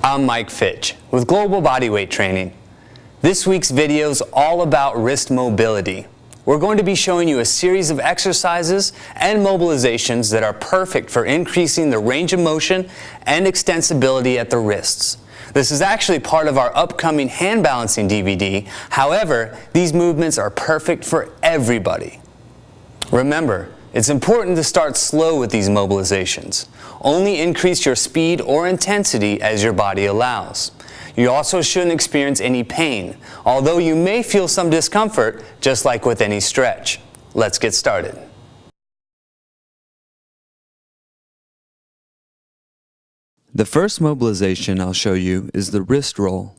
I'm Mike Fitch with Global Bodyweight Training. This week's video is all about wrist mobility. We're going to be showing you a series of exercises and mobilizations that are perfect for increasing the range of motion and extensibility at the wrists. This is actually part of our upcoming hand balancing DVD. However, these movements are perfect for everybody. Remember, it's important to start slow with these mobilizations. Only increase your speed or intensity as your body allows. You also shouldn't experience any pain, although you may feel some discomfort, just like with any stretch. Let's get started. The first mobilization I'll show you is the wrist roll.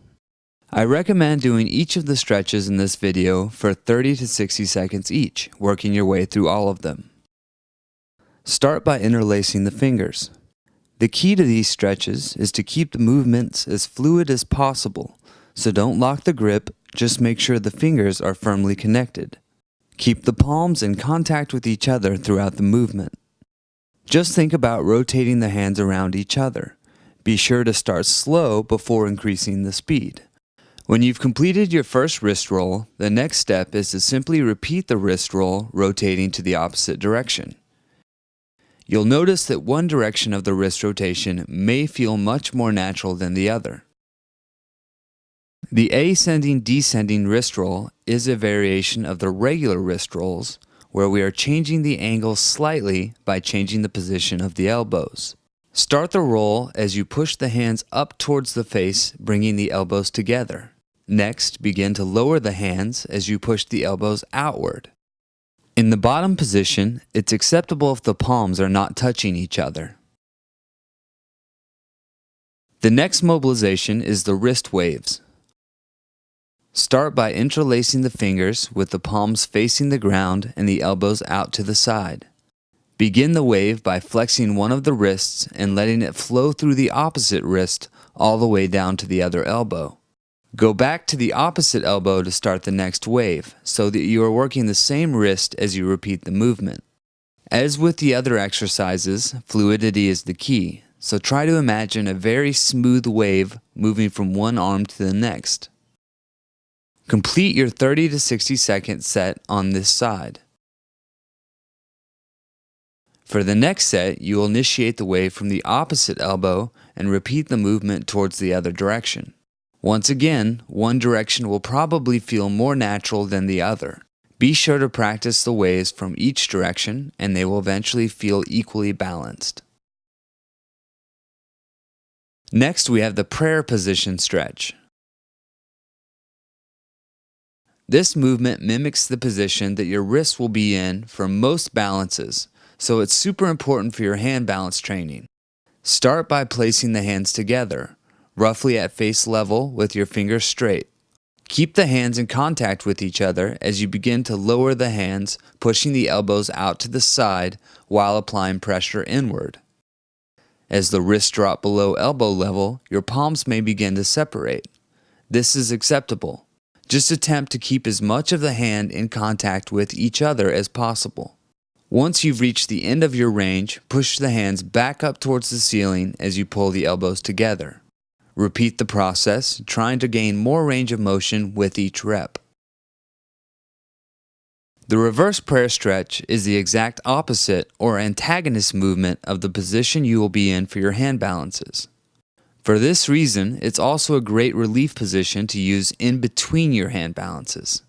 I recommend doing each of the stretches in this video for 30 to 60 seconds each, working your way through all of them. Start by interlacing the fingers. The key to these stretches is to keep the movements as fluid as possible, so don't lock the grip, just make sure the fingers are firmly connected. Keep the palms in contact with each other throughout the movement. Just think about rotating the hands around each other. Be sure to start slow before increasing the speed. When you've completed your first wrist roll, the next step is to simply repeat the wrist roll, rotating to the opposite direction. You'll notice that one direction of the wrist rotation may feel much more natural than the other. The ascending-descending wrist roll is a variation of the regular wrist rolls, where we are changing the angle slightly by changing the position of the elbows. Start the roll as you push the hands up towards the face, bringing the elbows together. Next, begin to lower the hands as you push the elbows outward. In the bottom position, it's acceptable if the palms are not touching each other. The next mobilization is the wrist waves. Start by interlacing the fingers with the palms facing the ground and the elbows out to the side. Begin the wave by flexing one of the wrists and letting it flow through the opposite wrist all the way down to the other elbow. Go back to the opposite elbow to start the next wave, so that you are working the same wrist as you repeat the movement. As with the other exercises, fluidity is the key, so try to imagine a very smooth wave moving from one arm to the next. Complete your 30 to 60 second set on this side. For the next set, you will initiate the wave from the opposite elbow and repeat the movement towards the other direction. Once again, one direction will probably feel more natural than the other. Be sure to practice the waves from each direction, and they will eventually feel equally balanced. Next, we have the prayer position stretch. This movement mimics the position that your wrists will be in for most balances, so it's super important for your hand balance training. Start by placing the hands together, roughly at face level with your fingers straight. Keep the hands in contact with each other as you begin to lower the hands, pushing the elbows out to the side while applying pressure inward. As the wrists drop below elbow level, your palms may begin to separate. This is acceptable. Just attempt to keep as much of the hand in contact with each other as possible. Once you've reached the end of your range, push the hands back up towards the ceiling as you pull the elbows together. Repeat the process, trying to gain more range of motion with each rep. The reverse prayer stretch is the exact opposite or antagonist movement of the position you will be in for your hand balances. For this reason, it's also a great relief position to use in between your hand balances.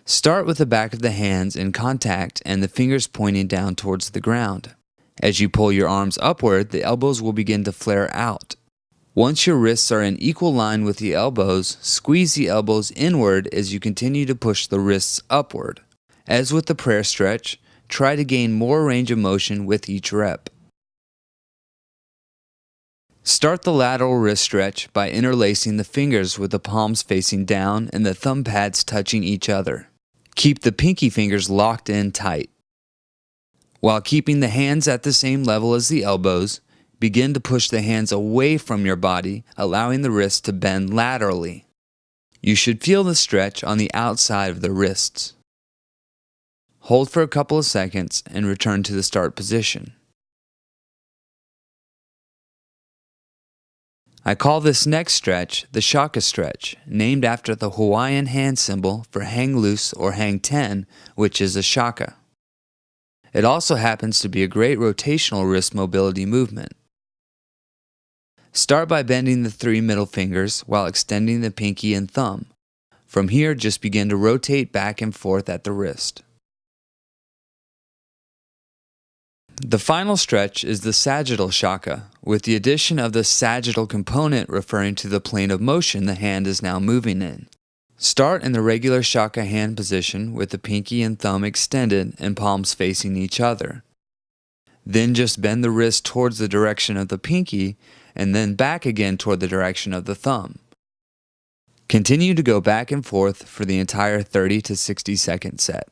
Start with the back of the hands in contact and the fingers pointing down towards the ground. As you pull your arms upward, the elbows will begin to flare out. Once your wrists are in equal line with the elbows, squeeze the elbows inward as you continue to push the wrists upward. As with the prayer stretch, try to gain more range of motion with each rep. Start the lateral wrist stretch by interlacing the fingers with the palms facing down and the thumb pads touching each other. Keep the pinky fingers locked in tight. While keeping the hands at the same level as the elbows, begin to push the hands away from your body, allowing the wrists to bend laterally. You should feel the stretch on the outside of the wrists. Hold for a couple of seconds and return to the start position. I call this next stretch the shaka stretch, named after the Hawaiian hand symbol for hang loose or hang 10, which is a shaka. It also happens to be a great rotational wrist mobility movement. Start by bending the 3 middle fingers while extending the pinky and thumb. From here, just begin to rotate back and forth at the wrist. The final stretch is the sagittal shaka, with the addition of the sagittal component referring to the plane of motion the hand is now moving in. Start in the regular shaka hand position with the pinky and thumb extended and palms facing each other. Then just bend the wrist towards the direction of the pinky and then back again toward the direction of the thumb. Continue to go back and forth for the entire 30 to 60 second set.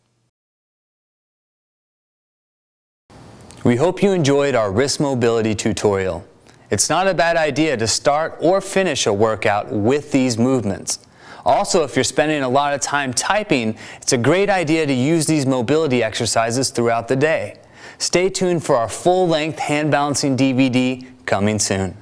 We hope you enjoyed our wrist mobility tutorial. It's not a bad idea to start or finish a workout with these movements. Also, if you're spending a lot of time typing, it's a great idea to use these mobility exercises throughout the day. Stay tuned for our full-length hand balancing DVD coming soon.